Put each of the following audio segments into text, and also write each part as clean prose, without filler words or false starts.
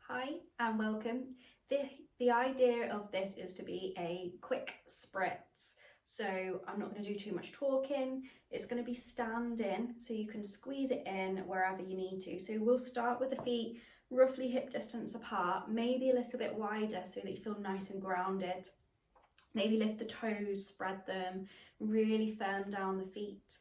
Hi and welcome. The idea of this is to be a quick spritz. So I'm not going to do too much talking. It's going to be standing so you can squeeze it in wherever you need to. So we'll start with the feet roughly hip distance apart, maybe a little bit wider so that you feel nice and grounded. Maybe lift the toes, spread them, really firm down the feet.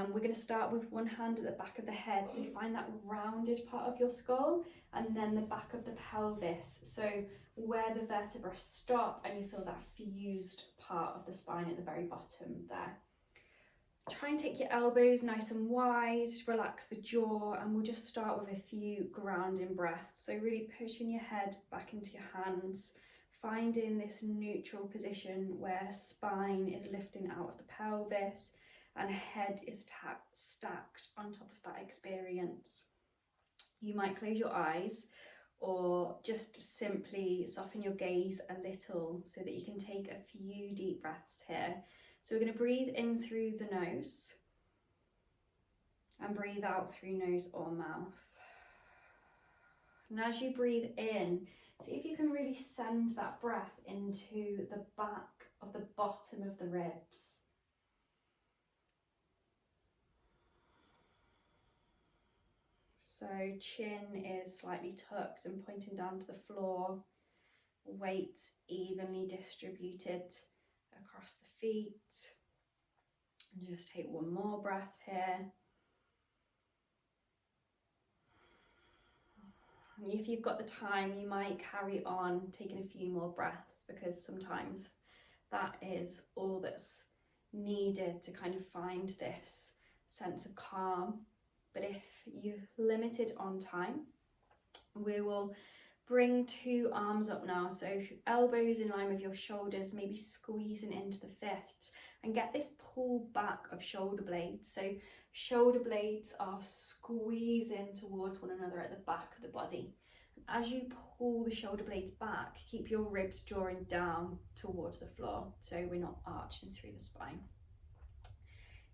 We're going to start with one hand at the back of the head, so you find that rounded part of your skull, and then the back of the pelvis, so where the vertebrae stop and you feel that fused part of the spine at the very bottom there. Try and take your elbows nice and wide, relax the jaw, and we'll just start with a few grounding breaths. So really pushing your head back into your hands, finding this neutral position where spine is lifting out of the pelvis and head is stacked on top of that experience. You might close your eyes or just simply soften your gaze a little so that you can take a few deep breaths here. So we're going to breathe in through the nose and breathe out through nose or mouth. And as you breathe in, see if you can really send that breath into the back of the bottom of the ribs. So chin is slightly tucked and pointing down to the floor, weight evenly distributed across the feet. And just take one more breath here. If you've got the time, you might carry on taking a few more breaths, because sometimes that is all that's needed to kind of find this sense of calm. But if you're limited on time, we will bring two arms up now. So elbows in line with your shoulders, maybe squeezing into the fists, and get this pull back of shoulder blades. So shoulder blades are squeezing towards one another at the back of the body. As you pull the shoulder blades back, keep your ribs drawing down towards the floor so we're not arching through the spine.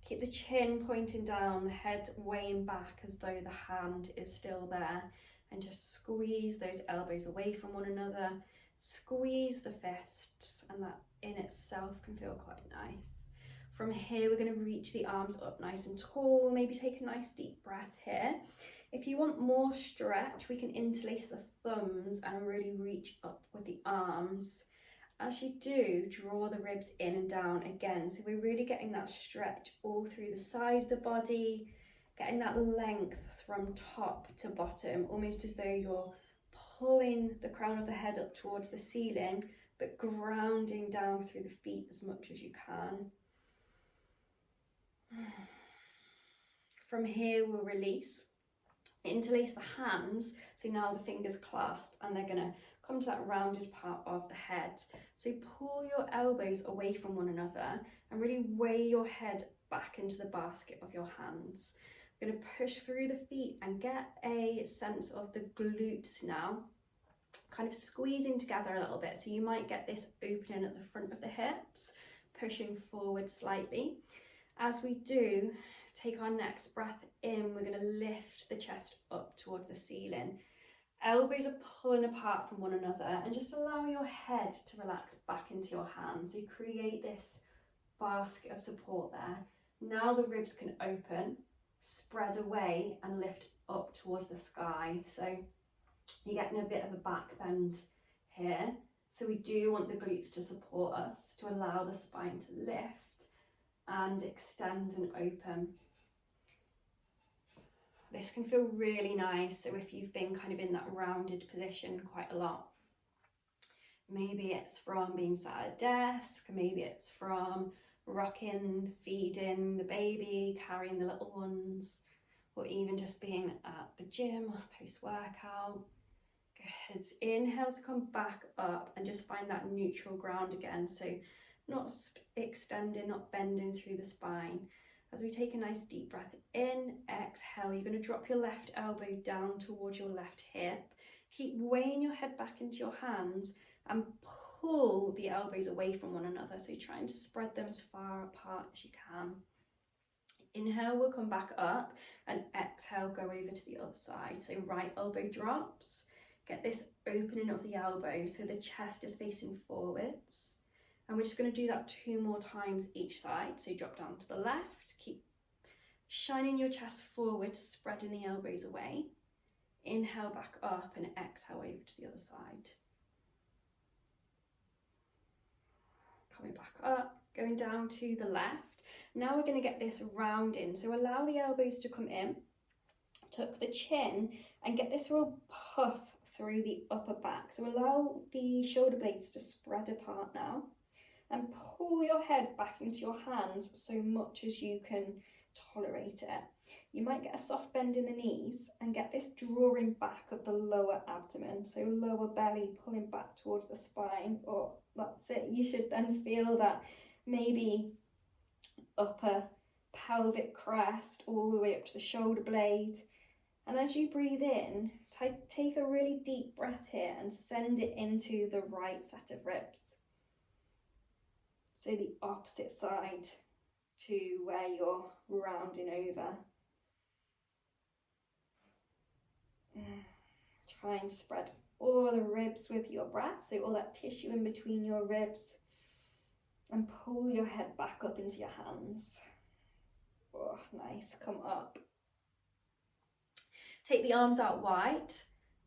Keep the chin pointing down, the head weighing back as though the hand is still there, and just squeeze those elbows away from one another. Squeeze the fists, and that in itself can feel quite nice. From here, we're going to reach the arms up nice and tall. Maybe take a nice deep breath here. If you want more stretch, we can interlace the thumbs and really reach up with the arms. As you do, draw the ribs in and down again. So we're really getting that stretch all through the side of the body, getting that length from top to bottom, almost as though you're pulling the crown of the head up towards the ceiling, but grounding down through the feet as much as you can. From here, we'll release. Interlace the hands, so now the fingers clasp, and they're going to come to that rounded part of the head. So pull your elbows away from one another and really weigh your head back into the basket of your hands. We're going to push through the feet and get a sense of the glutes now, kind of squeezing together a little bit. So you might get this opening at the front of the hips, pushing forward slightly. As we do, take our next breath in, we're going to lift the chest up towards the ceiling. Elbows are pulling apart from one another, and just allow your head to relax back into your hands. You create this basket of support there. Now the ribs can open, spread away, and lift up towards the sky. So you're getting a bit of a back bend here. So we do want the glutes to support us, to allow the spine to lift and extend and open. This can feel really nice. So if you've been kind of in that rounded position quite a lot, maybe it's from being sat at a desk, maybe it's from rocking, feeding the baby, carrying the little ones, or even just being at the gym or post-workout. Good. Inhale to come back up and just find that neutral ground again. So not extending, not bending through the spine. As we take a nice deep breath in, exhale, you're going to drop your left elbow down towards your left hip. Keep weighing your head back into your hands and pull the elbows away from one another. So try and spread them as far apart as you can. Inhale, we'll come back up, and exhale, go over to the other side. So right elbow drops. Get this opening of the elbow so the chest is facing forwards. And we're just going to do that 2 more times each side. So drop down to the left, keep shining your chest forward, spreading the elbows away. Inhale back up and exhale over to the other side. Coming back up, going down to the left. Now we're going to get this rounding. So allow the elbows to come in, tuck the chin and get this real puff through the upper back. So allow the shoulder blades to spread apart now and pull your head back into your hands so much as you can tolerate it. You might get a soft bend in the knees and get this drawing back of the lower abdomen. So lower belly pulling back towards the spine. Oh, that's it. You should then feel that maybe upper pelvic crest all the way up to the shoulder blade. And as you breathe in, take a really deep breath here and send it into the right set of ribs. So the opposite side to where you're rounding over. Try and spread all the ribs with your breath, so all that tissue in between your ribs, and pull your head back up into your hands. Oh, nice, come up. Take the arms out wide,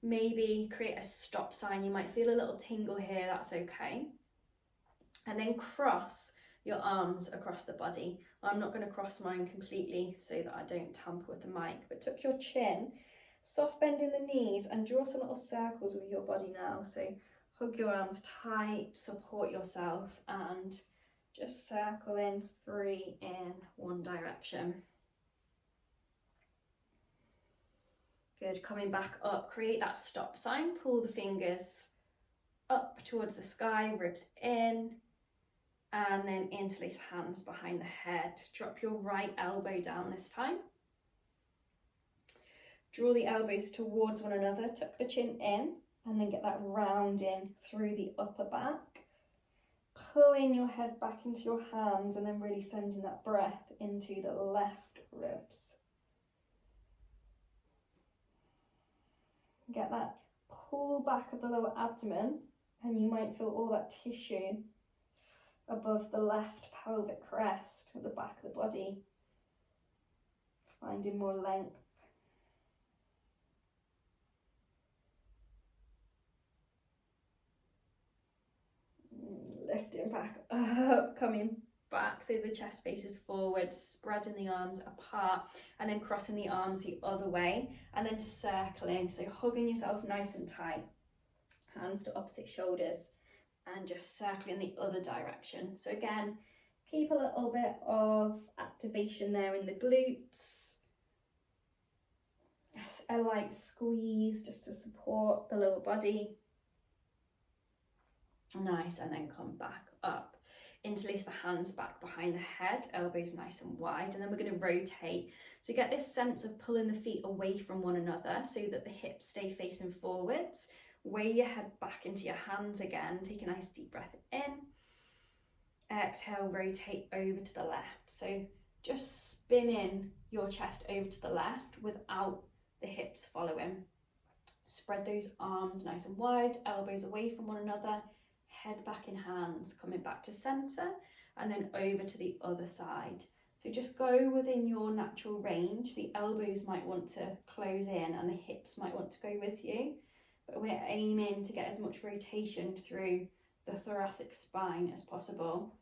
maybe create a stop sign. You might feel a little tingle here, that's okay. And then cross your arms across the body. I'm not going to cross mine completely so that I don't tamper with the mic, but tuck your chin, soft bend in the knees and draw some little circles with your body now. So hug your arms tight, support yourself and just circle in 3 in one direction. Good, coming back up, create that stop sign, pull the fingers up towards the sky, ribs in, and then interlace hands behind the head. Drop your right elbow down this time. Draw the elbows towards one another, tuck the chin in, and then get that rounding through the upper back. Pulling your head back into your hands and then really sending that breath into the left ribs. Get that pull back of the lower abdomen and you might feel all that tissue above the left pelvic crest at the back of the body. Finding more length. Lifting back up, coming back so the chest faces forward, spreading the arms apart and then crossing the arms the other way and then circling, so hugging yourself nice and tight, hands to opposite shoulders and just circling the other direction. So again, keep a little bit of activation there in the glutes, a light squeeze just to support the lower body. Nice, and then come back up. Interlace the hands back behind the head, elbows nice and wide, and then we're going to rotate. So get this sense of pulling the feet away from one another so that the hips stay facing forwards. Weigh your head back into your hands again. Take a nice deep breath in. Exhale, rotate over to the left. So just spinning your chest over to the left without the hips following. Spread those arms nice and wide, elbows away from one another. Head back in hands, coming back to centre and then over to the other side. So just go within your natural range. The elbows might want to close in and the hips might want to go with you, but we're aiming to get as much rotation through the thoracic spine as possible.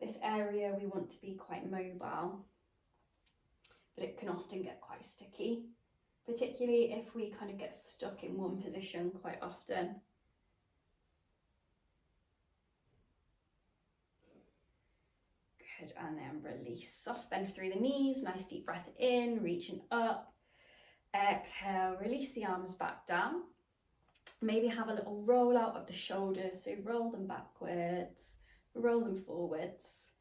This area we want to be quite mobile, but it can often get quite sticky, particularly if we kind of get stuck in one position quite often. Good, and then release, soft bend through the knees, nice deep breath in, reaching up. Exhale, release the arms back down. Maybe have a little roll out of the shoulders, so roll them backwards, roll them forwards.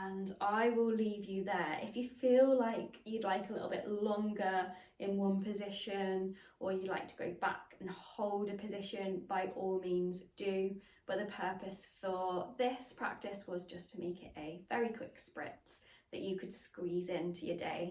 And I will leave you there. If you feel like you'd like a little bit longer in one position, or you'd like to go back and hold a position, by all means do. But the purpose for this practice was just to make it a very quick spritz that you could squeeze into your day.